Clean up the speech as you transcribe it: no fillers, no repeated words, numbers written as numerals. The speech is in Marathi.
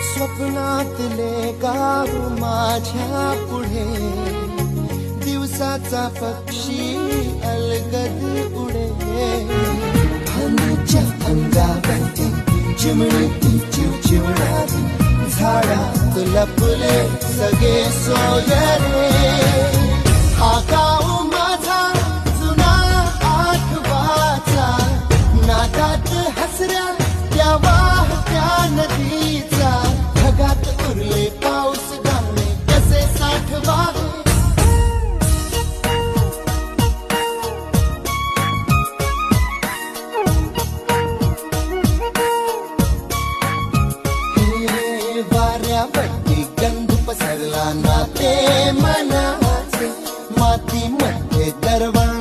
स्वप्नातले गाव माझ्या पुढे दिवसाचा पक्षी अलगद उडे भांगीच्या अंगावरती चिमणी चिवचिवणारी झाडात लपले सगळे सोयरे हा गाव माझा जुना आठवाचा नादात हसऱ्या त्या वाहत्या नदीचा ढगात उरले पाऊस गाणे कसे साठवावे वाऱ्यावरती गंध पसरला ना ते मनाचे मातीमध्ये दरवळ